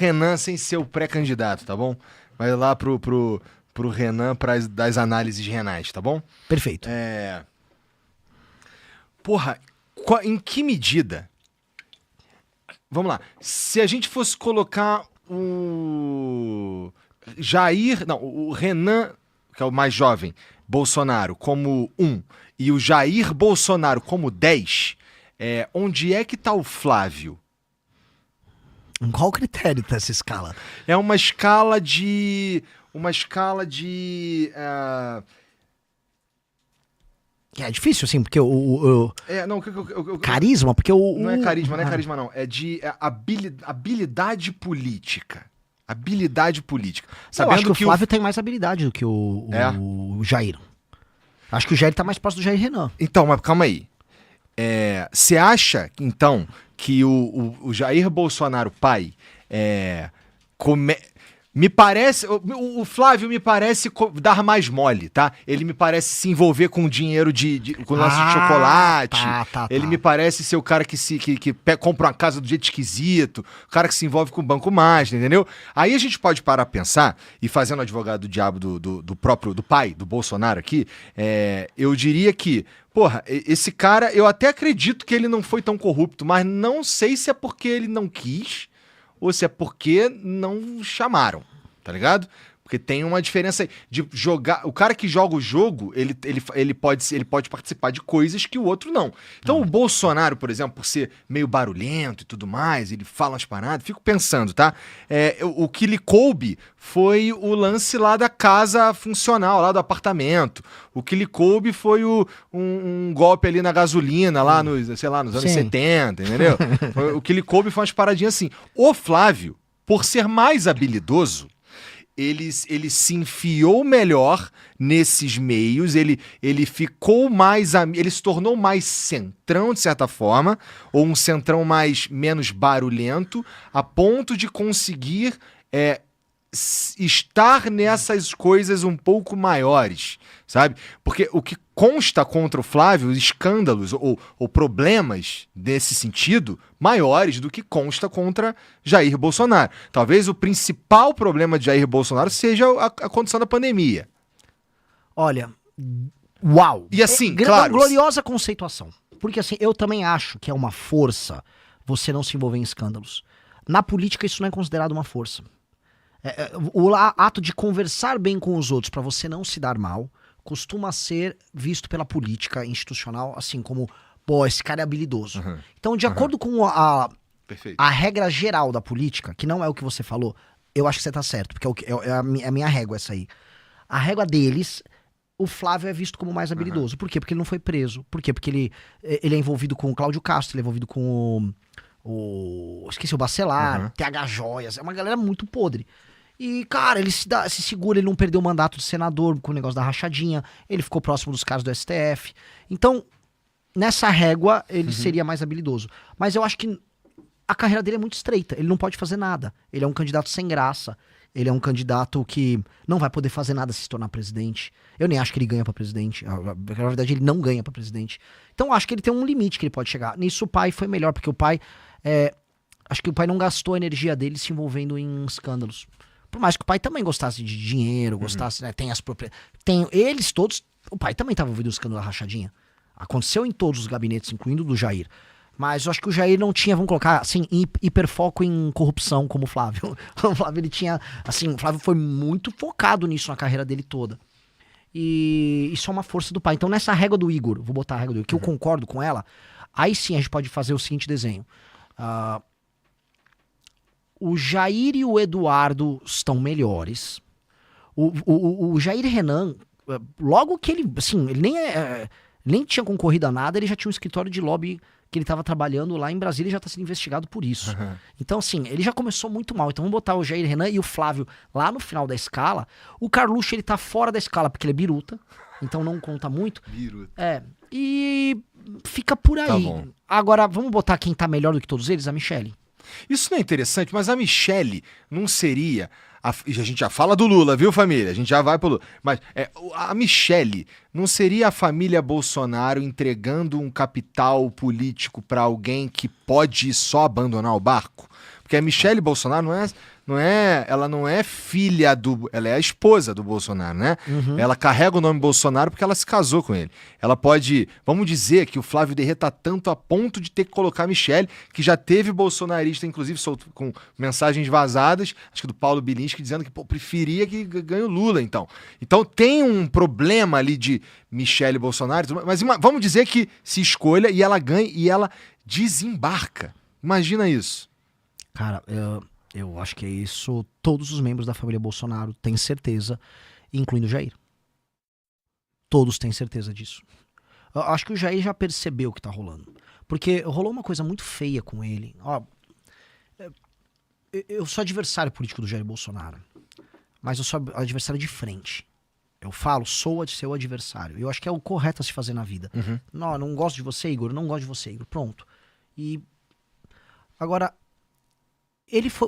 Renan sem ser o pré-candidato, tá bom? Vai lá pro Renan das análises renais, tá bom? Perfeito. Porra, em que medida... Vamos lá. Se a gente fosse colocar o Jair... Não, o Renan, que é o mais jovem, Bolsonaro, como 1, e o Jair Bolsonaro como 10, onde é que tá o Flávio? Em qual critério tá essa escala? É uma escala de... É difícil, assim, porque carisma, porque Não é carisma, não. É de habilidade política. Habilidade política. Eu acho que o Flávio tem mais habilidade do que o Jair. Acho que o Jair tá mais próximo do Jair Renan. Então, mas calma aí. Você acha, então, que o Jair Bolsonaro pai me parece... O Flávio me parece dar mais mole, tá? Ele me parece se envolver com dinheiro com lance de chocolate. Ele me parece ser o cara que compra uma casa do jeito esquisito, o cara que se envolve com o Banco Master, entendeu? Aí a gente pode parar a pensar, e fazendo advogado do diabo do pai, do Bolsonaro aqui, eu diria que, porra, esse cara, eu até acredito que ele não foi tão corrupto, mas não sei se é porque ele não quis ou se é porque não chamaram, tá ligado? Porque tem uma diferença aí de jogar... O cara que joga o jogo, ele pode participar de coisas que o outro não. Então o Bolsonaro, por exemplo, por ser meio barulhento e tudo mais, ele fala umas paradas, fico pensando, tá? O que lhe coube foi o lance lá da casa funcional, lá do apartamento. O que lhe coube foi um golpe ali na gasolina, lá nos anos 70, entendeu? O que lhe coube foi umas paradinhas assim. O Flávio, por ser mais habilidoso, ele se enfiou melhor nesses meios, ele ficou mais... Ele se tornou mais centrão, de certa forma, ou um centrão menos barulhento, a ponto de conseguir estar nessas coisas um pouco maiores, sabe? Porque o que consta contra o Flávio, escândalos ou problemas desse sentido, maiores do que consta contra Jair Bolsonaro. Talvez o principal problema de Jair Bolsonaro seja a condição da pandemia. Olha, uau! E assim, claro... Gloriosa conceituação. Porque assim, eu também acho que é uma força você não se envolver em escândalos. Na política isso não é considerado uma força. O ato de conversar bem com os outros para você não se dar mal costuma ser visto pela política institucional assim como, pô, esse cara é habilidoso. Então, de acordo com a regra geral da política, que não é o que você falou, eu acho que você tá certo, porque é a minha régua essa aí. A régua deles, o Flávio é visto como mais habilidoso. Por quê? Porque ele não foi preso. Por quê? Porque ele é envolvido com o Cláudio Castro, ele é envolvido com esqueci, o Bacelar, TH Joias, é uma galera muito podre. E, cara, ele se segura, ele não perdeu o mandato de senador com o negócio da rachadinha, ele ficou próximo dos caras do STF. Então, nessa régua, ele seria mais habilidoso. Mas eu acho que a carreira dele é muito estreita, ele não pode fazer nada. Ele é um candidato sem graça, ele é um candidato que não vai poder fazer nada se tornar presidente. Eu nem acho que ele ganha pra presidente, na verdade ele não ganha pra presidente. Então eu acho que ele tem um limite que ele pode chegar. Nisso o pai foi melhor, porque o pai, acho que o pai não gastou a energia dele se envolvendo em escândalos. Por mais que o pai também gostasse de dinheiro, gostasse, né, tem as propriedades. Eles todos, o pai também estava envolvido no escândalo da rachadinha. Aconteceu em todos os gabinetes, incluindo o do Jair. Mas eu acho que o Jair não tinha, vamos colocar, assim, hiperfoco em corrupção como o Flávio. O Flávio, ele tinha, assim, o Flávio foi muito focado nisso na carreira dele toda. E isso é uma força do pai. Então nessa régua do Igor, vou botar a régua do Igor, que eu concordo com ela, aí sim a gente pode fazer o seguinte desenho. O Jair e o Eduardo estão melhores. O Jair Renan, logo que ele, assim, ele nem tinha concorrido a nada, ele já tinha um escritório de lobby que ele estava trabalhando lá em Brasília e já está sendo investigado por isso. Então, assim, ele já começou muito mal. Então vamos botar o Jair Renan e o Flávio lá no final da escala. O Carluxo, ele tá fora da escala porque ele é biruta, então não conta muito. Biruta. E fica por aí. Tá bom. Agora, vamos botar quem tá melhor do que todos eles? A Michelle. Isso não é interessante, mas a Michelle não seria... A gente já fala do Lula, viu, família? A gente já vai pro Lula. Mas a Michelle não seria a família Bolsonaro entregando um capital político para alguém que pode só abandonar o barco? Porque a Michelle Bolsonaro ela não é filha ela é a esposa do Bolsonaro, né? Ela carrega o nome Bolsonaro porque ela se casou com ele. Ela pode, vamos dizer que o Flávio Derret tá tanto a ponto de ter que colocar a Michelle, que já teve bolsonarista, inclusive com mensagens vazadas, acho que do Paulo Bilinski, dizendo que preferia que ganhe o Lula, então. Então tem um problema ali de Michelle Bolsonaro, mas vamos dizer que se escolha e ela ganha e ela desembarca. Imagina isso. Cara, eu acho que é isso. Todos os membros da família Bolsonaro têm certeza, incluindo o Jair. Todos têm certeza disso. Eu acho que o Jair já percebeu o que tá rolando. Porque rolou uma coisa muito feia com ele. Ó, eu sou adversário político do Jair Bolsonaro. Mas eu sou adversário de frente. Eu falo, sou seu adversário. Eu acho que é o correto a se fazer na vida. Não gosto de você, Igor. Não gosto de você, Igor. Pronto. E agora,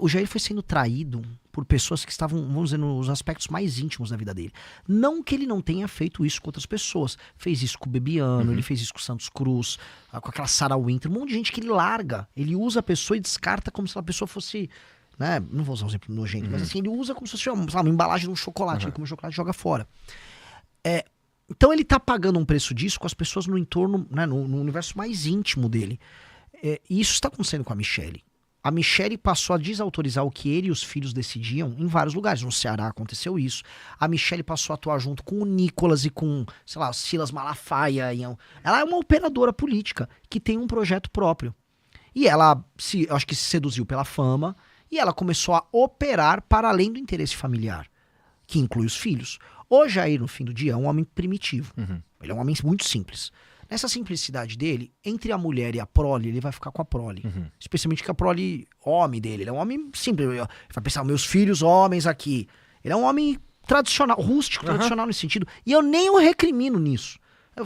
o Jair foi sendo traído por pessoas que estavam, vamos dizer, nos aspectos mais íntimos da vida dele. Não que ele não tenha feito isso com outras pessoas. Fez isso com o Bebiano, ele fez isso com o Santos Cruz, com aquela Sarah Winter. Um monte de gente que ele larga. Ele usa a pessoa e descarta como se a pessoa fosse... Né? Não vou usar um exemplo nojento, mas assim, ele usa como se fosse uma embalagem de um chocolate. Ele come o chocolate e joga fora. Então ele tá pagando um preço disso com as pessoas no entorno, né, no universo mais íntimo dele. E isso está acontecendo com a Michelle. A Michelle passou a desautorizar o que ele e os filhos decidiam em vários lugares. No Ceará aconteceu isso. A Michelle passou a atuar junto com o Nicolas e com, sei lá, Silas Malafaia. Ela é uma operadora política que tem um projeto próprio. E ela, acho que se seduziu pela fama e ela começou a operar para além do interesse familiar, que inclui os filhos. O Jair, no fim do dia, é um homem primitivo. Ele é um homem muito simples. Nessa simplicidade dele, entre a mulher e a prole, ele vai ficar com a prole. Especialmente que a prole, homem dele. Ele é um homem simples. Ele vai pensar, meus filhos homens aqui. Ele é um homem tradicional, rústico, tradicional nesse sentido. E eu nem o recrimino nisso.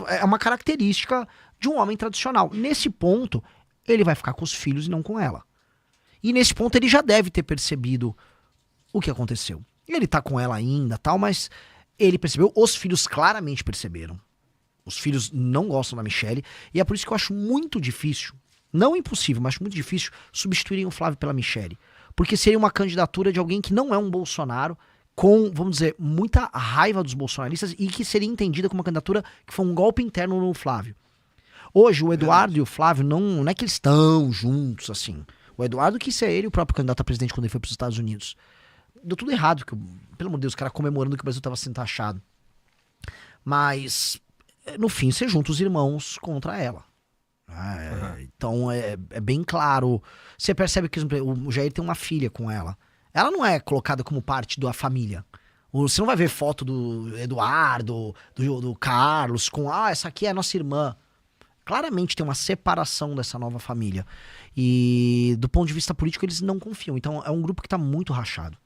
É uma característica de um homem tradicional. Nesse ponto, ele vai ficar com os filhos e não com ela. E nesse ponto, ele já deve ter percebido o que aconteceu. Ele tá com ela ainda, tal, mas ele percebeu, os filhos claramente perceberam. Os filhos não gostam da Michelle, e é por isso que eu acho muito difícil, não impossível, mas muito difícil, substituírem o Flávio pela Michelle. Porque seria uma candidatura de alguém que não é um Bolsonaro, com, vamos dizer, muita raiva dos bolsonaristas, e que seria entendida como uma candidatura que foi um golpe interno no Flávio. Hoje, o Eduardo e o Flávio não é que eles estão juntos, assim. O Eduardo quis ser ele o próprio candidato a presidente quando ele foi para os Estados Unidos. Deu tudo errado, pelo amor de Deus, o cara comemorando que o Brasil estava sendo taxado. Mas... no fim, você junta os irmãos contra ela. Então, é bem claro. Você percebe que o Jair tem uma filha com ela. Ela não é colocada como parte da família. Você não vai ver foto do Eduardo, do Carlos, com, essa aqui é a nossa irmã. Claramente tem uma separação dessa nova família. E, do ponto de vista político, eles não confiam. Então, é um grupo que tá muito rachado.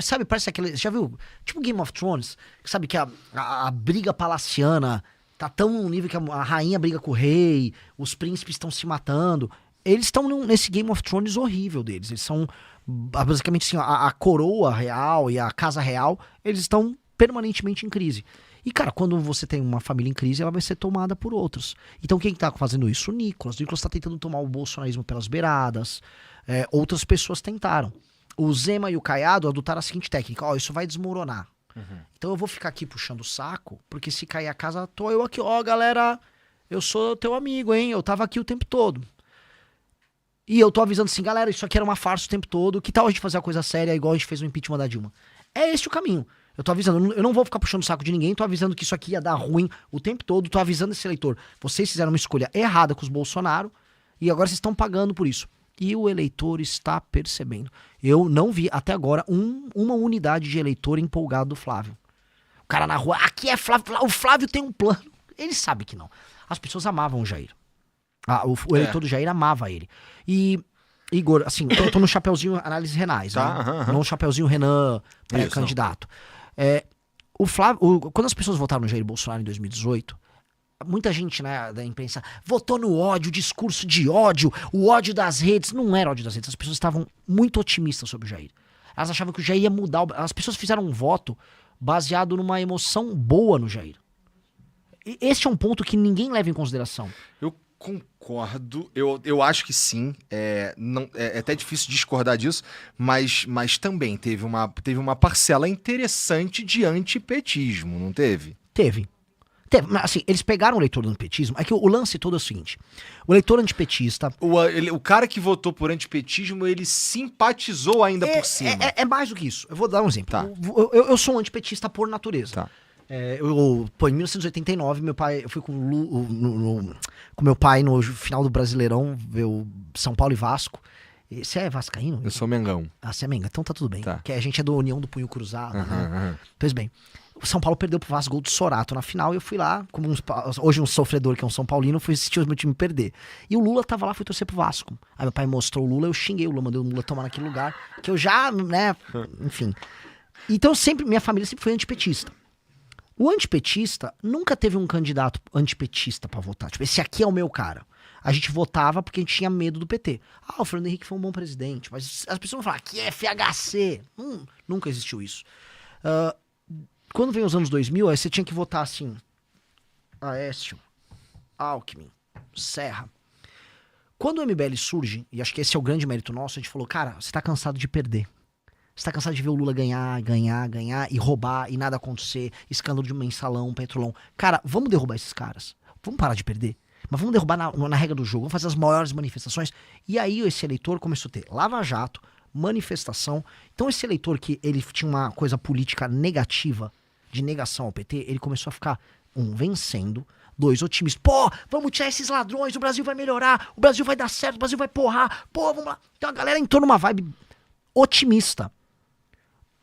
Sabe, parece aquele... Já viu? Tipo Game of Thrones. Sabe que a briga palaciana tá tão no nível que a rainha briga com o rei, os príncipes estão se matando. Eles estão nesse Game of Thrones horrível deles. Eles são, basicamente assim, a coroa real e a casa real, eles estão permanentemente em crise. E, cara, quando você tem uma família em crise, ela vai ser tomada por outros. Então, quem tá fazendo isso? O Nicolas. O Nicolas tá tentando tomar o bolsonarismo pelas beiradas. Outras pessoas tentaram. O Zema e o Caiado adotaram a seguinte técnica, isso vai desmoronar. Então eu vou ficar aqui puxando o saco, porque se cair a casa, tô eu aqui, galera, eu sou teu amigo, hein, eu tava aqui o tempo todo. E eu tô avisando assim, galera, isso aqui era uma farsa o tempo todo, que tal a gente fazer a coisa séria igual a gente fez no impeachment da Dilma? É esse o caminho. Eu tô avisando, eu não vou ficar puxando o saco de ninguém, tô avisando que isso aqui ia dar ruim o tempo todo, tô avisando esse eleitor. Vocês fizeram uma escolha errada com os Bolsonaro, e agora vocês estão pagando por isso. E o eleitor está percebendo. Eu não vi até agora uma unidade de eleitor empolgado do Flávio. O cara na rua, aqui é Flávio, o Flávio tem um plano. Ele sabe que não. As pessoas amavam o Jair. O eleitor do Jair amava ele. E, Igor, assim, eu tô no chapeuzinho análises renais, né? Não no chapeuzinho Renan pré-candidato. O Flávio, quando as pessoas votaram no Jair Bolsonaro em 2018... muita gente, né, da imprensa votou no ódio, discurso de ódio, o ódio das redes. Não era ódio das redes, as pessoas estavam muito otimistas sobre o Jair. Elas achavam que o Jair ia mudar. As pessoas fizeram um voto baseado numa emoção boa no Jair. E este é um ponto que ninguém leva em consideração. concordo, eu acho que sim, é até difícil discordar disso, mas também teve uma parcela interessante de antipetismo, não teve? Teve. Mas assim, eles pegaram o eleitor do antipetismo, é que o lance todo é o seguinte, o eleitor antipetista... O cara que votou por antipetismo, ele simpatizou ainda por cima. É mais do que isso, eu vou dar um exemplo. Tá. Eu sou um antipetista por natureza. Tá. Em 1989, eu fui com meu pai no final do Brasileirão, ver o São Paulo e Vasco. Você é vascaíno? Eu sou Mengão. Ah, você é Menga, então tá tudo bem. Tá. Porque a gente é do União do Punho Cruzado, né? Pois bem, o São Paulo perdeu pro Vasco, gol do Sorato na final, e eu fui lá, como hoje um sofredor que é um São Paulino, fui assistir o meu time perder. E o Lula tava lá, fui torcer pro Vasco. Aí meu pai mostrou o Lula, eu xinguei o Lula, mandei o Lula tomar naquele lugar, que eu já, né, enfim. Então minha família sempre foi antipetista. O antipetista nunca teve um candidato antipetista pra votar. Tipo, esse aqui é o meu cara. A gente votava porque a gente tinha medo do PT. O Fernando Henrique foi um bom presidente, mas as pessoas vão falar que é FHC. Nunca existiu isso. Quando veio os anos 2000, aí você tinha que votar assim: Aécio, Alckmin, Serra. Quando o MBL surge, e acho que esse é o grande mérito nosso, a gente falou, cara, você tá cansado de perder. Você tá cansado de ver o Lula ganhar e roubar e nada acontecer, escândalo de mensalão, petrolão. Cara, vamos derrubar esses caras. Vamos parar de perder. Mas vamos derrubar na regra do jogo, vamos fazer as maiores manifestações. E aí esse eleitor começou a ter Lava Jato, manifestação. Então esse eleitor que ele tinha uma coisa política negativa, de negação ao PT, ele começou a ficar, vencendo, 2, otimista. Pô, vamos tirar esses ladrões, o Brasil vai melhorar, o Brasil vai dar certo, o Brasil vai porrar. Pô, vamos lá. Então a galera entrou numa vibe otimista.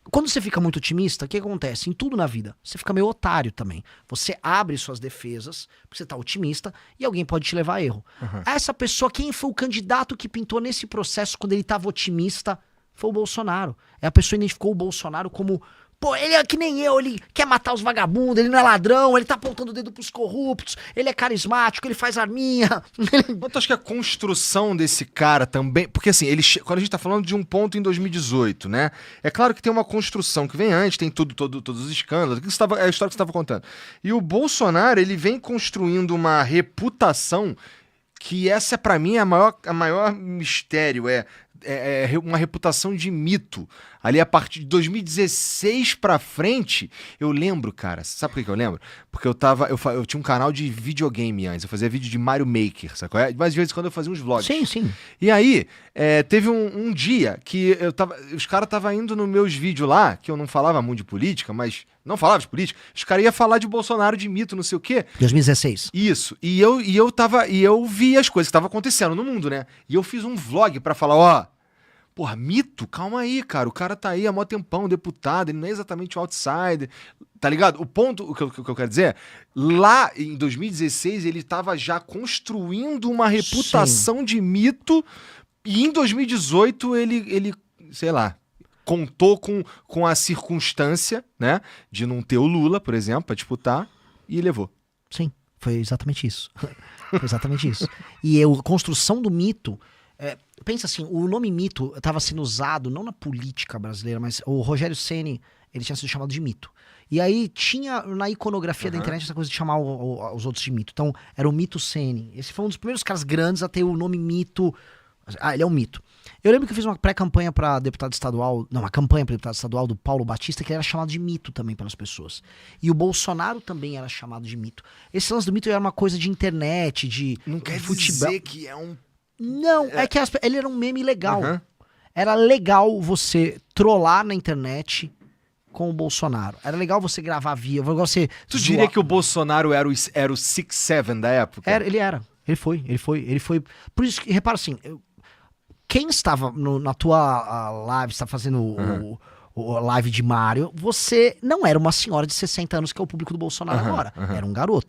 Quando você fica muito otimista, o que acontece? Em tudo na vida, você fica meio otário também. Você abre suas defesas, porque você tá otimista, e alguém pode te levar a erro. Essa pessoa, quem foi o candidato que pintou nesse processo quando ele tava otimista, foi o Bolsonaro. A pessoa identificou o Bolsonaro como... Pô, ele é que nem eu, ele quer matar os vagabundos, ele não é ladrão, ele tá apontando o dedo pros corruptos, ele é carismático, ele faz arminha. Eu acho que a construção desse cara também... Porque assim, quando a gente tá falando de um ponto em 2018, né? É claro que tem uma construção que vem antes, tem todos os escândalos, é a história que você estava contando. E o Bolsonaro, ele vem construindo uma reputação que essa, pra mim, é a maior mistério, é uma reputação de mito. Ali, a partir de 2016 pra frente, eu lembro, cara, sabe por que eu lembro? Porque eu tinha um canal de videogame antes, eu fazia vídeo de Mario Maker, sabe? Mas de vez em quando eu fazia uns vlogs. Sim. E aí, teve um dia que os caras estavam indo nos meus vídeos lá, que eu não falava muito de política, mas não falava de política, os caras iam falar de Bolsonaro, de mito, não sei o quê. 2016. Isso. E eu vi as coisas que estavam acontecendo no mundo, né? E eu fiz um vlog pra falar, porra, mito? Calma aí, cara. O cara tá aí há mó tempão, deputado, ele não é exatamente o outsider, tá ligado? O ponto, o que eu quero dizer é, lá em 2016 ele tava já construindo uma reputação de mito, e em 2018 ele sei lá, contou com a circunstância, né, de não ter o Lula, por exemplo, pra disputar, e levou. Sim, foi exatamente isso. Foi exatamente isso. E a construção do mito... pensa assim, o nome mito estava sendo usado não na política brasileira, mas o Rogério Ceni, ele tinha sido chamado de mito. E aí tinha na iconografia da internet essa coisa de chamar os outros de mito. Então era o mito Ceni. Esse foi um dos primeiros caras grandes a ter o nome mito. Ele é um mito. Eu lembro que eu fiz uma pré-campanha para deputado estadual, uma campanha para deputado estadual do Paulo Batista, que ele era chamado de mito também pelas pessoas. E o Bolsonaro também era chamado de mito. Esse lance do mito era uma coisa de internet, de não quer futebol. dizer que é um... Não, é que ele era um meme legal. Era legal você trollar na internet com o Bolsonaro. Era legal você gravar via. Tu diria que o Bolsonaro era o 6'7" da época? Ele era. Ele foi. Por isso que, repara assim, quem estava na tua live, está fazendo o live de Mário, você não era uma senhora de 60 anos, que é o público do Bolsonaro agora. Era um garoto.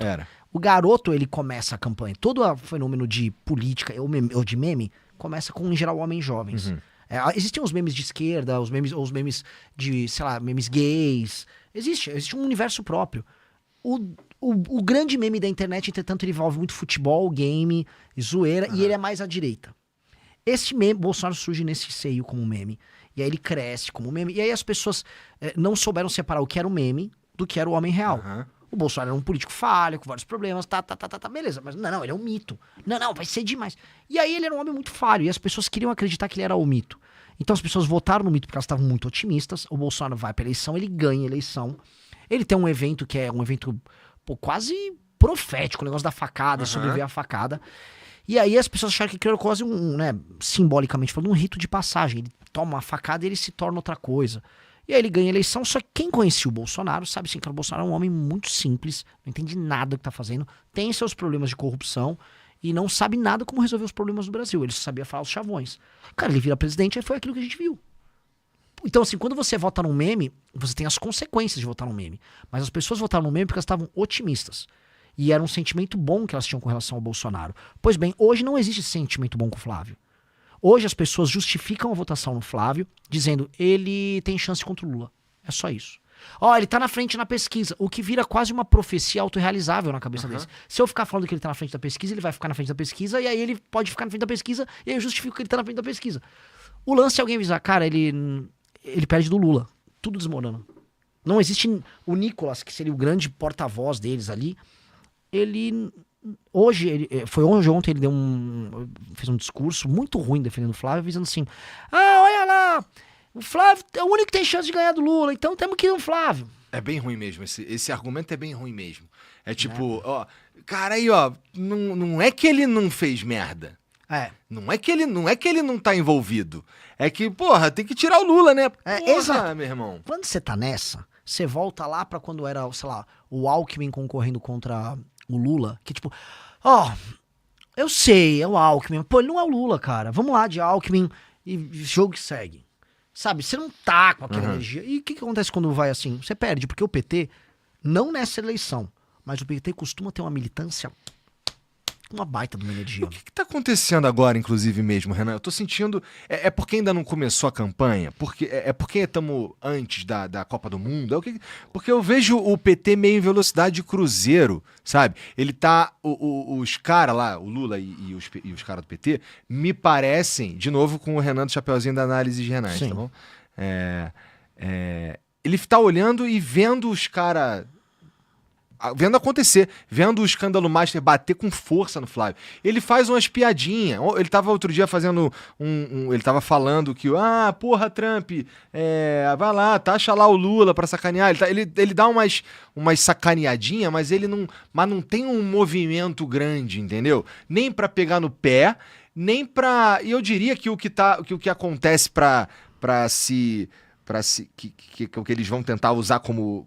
O garoto, ele começa a campanha. Todo o fenômeno de política ou de meme começa com, em geral, homens jovens. Existem os memes de esquerda, os memes de, sei lá, memes gays. Existe um universo próprio. O grande meme da internet, entretanto, ele envolve muito futebol, game, zoeira, e ele é mais à direita. Esse meme, Bolsonaro surge nesse seio como meme. E aí ele cresce como meme. E aí as pessoas não souberam separar o que era o meme do que era o homem real. O Bolsonaro era um político falho, com vários problemas, beleza. Mas não, ele é um mito. Não, vai ser demais. E aí ele era um homem muito falho, e as pessoas queriam acreditar que ele era o mito. Então as pessoas votaram no mito porque elas estavam muito otimistas. O Bolsonaro vai pra eleição, ele ganha a eleição. Ele tem um evento que é um evento quase profético, o negócio da facada, sobreviver à facada. E aí as pessoas acharam que aquilo era quase simbolicamente falando, um rito de passagem. Ele toma uma facada e ele se torna outra coisa. E aí ele ganha a eleição, só que quem conhecia o Bolsonaro sabe sim que o Bolsonaro é um homem muito simples, não entende nada do que tá fazendo, tem seus problemas de corrupção e não sabe nada como resolver os problemas do Brasil. Ele sabia falar os chavões. Cara, ele vira presidente e foi aquilo que a gente viu. Então assim, quando você vota num meme, você tem as consequências de votar num meme. Mas as pessoas votaram num meme porque elas estavam otimistas. E era um sentimento bom que elas tinham com relação ao Bolsonaro. Pois bem, hoje não existe esse sentimento bom com o Flávio. Hoje as pessoas justificam a votação no Flávio, dizendo ele tem chance contra o Lula. É só isso. Ele tá na frente na pesquisa, o que vira quase uma profecia autorrealizável na cabeça deles. Se eu ficar falando que ele tá na frente da pesquisa, ele vai ficar na frente da pesquisa, e aí ele pode ficar na frente da pesquisa, e aí eu justifico que ele tá na frente da pesquisa. O lance é alguém avisar, cara, ele perde do Lula. Tudo desmorona. Não existe o Nicolas, que seria o grande porta-voz deles ali, ontem ele fez um discurso muito ruim defendendo o Flávio, dizendo assim, olha lá, o Flávio é o único que tem chance de ganhar do Lula, então temos que ir no Flávio. É bem ruim mesmo, esse argumento é bem ruim mesmo. É tipo, cara aí, não é que ele não fez merda. Não é que ele não tá envolvido. É que, porra, tem que tirar o Lula, né? Exato, meu irmão. Quando você tá nessa, você volta lá pra quando era, sei lá, o Alckmin concorrendo contra o Lula, que tipo, eu sei, é o Alckmin, pô, ele não é o Lula, cara, vamos lá de Alckmin e jogo que segue, sabe, você não tá com aquela energia, e o que acontece quando vai assim? Você perde, porque o PT, não nessa eleição, mas o PT costuma ter uma militância, uma baita de uma energia. O que tá acontecendo agora, inclusive mesmo, Renan? Eu tô sentindo... É porque ainda não começou a campanha? É porque estamos antes da Copa do Mundo? Porque eu vejo o PT meio em velocidade de cruzeiro, sabe? Ele tá... Os caras lá, o Lula e os caras do PT, me parecem, de novo com o Renan do Chapeuzinho da Análise de Renais, tá bom? Ele tá olhando e vendo os caras... Vendo acontecer, vendo o escândalo master bater com força no Flávio. Ele faz umas piadinhas. Ele tava outro dia fazendo ele tava falando que, porra, Trump, vai lá, taxa lá o Lula pra sacanear. Ele dá umas sacaneadinhas, mas não tem um movimento grande, entendeu? Nem pra pegar no pé, nem pra... E eu diria que o que acontece que eles vão tentar usar como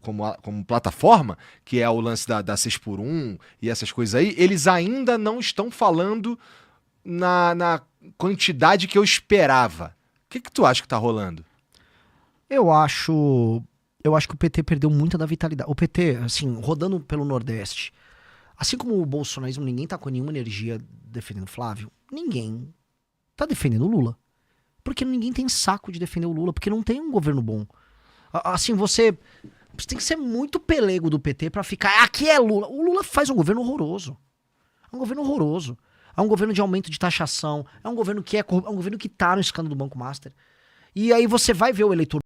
plataforma, que é o lance da 6x1 e essas coisas aí, eles ainda não estão falando na quantidade que eu esperava. O que tu acha que tá rolando? Eu acho que o PT perdeu muita da vitalidade. O PT, assim, rodando pelo Nordeste, assim como o bolsonarismo, ninguém tá com nenhuma energia defendendo Flávio, ninguém tá defendendo o Lula. Porque ninguém tem saco de defender o Lula, porque não tem um governo bom. Assim, você tem que ser muito pelego do PT pra ficar, aqui é Lula. O Lula faz um governo horroroso. É um governo horroroso. É um governo de aumento de taxação, é um governo que é um governo que tá no escândalo do Banco Master. E aí você vai ver o eleitor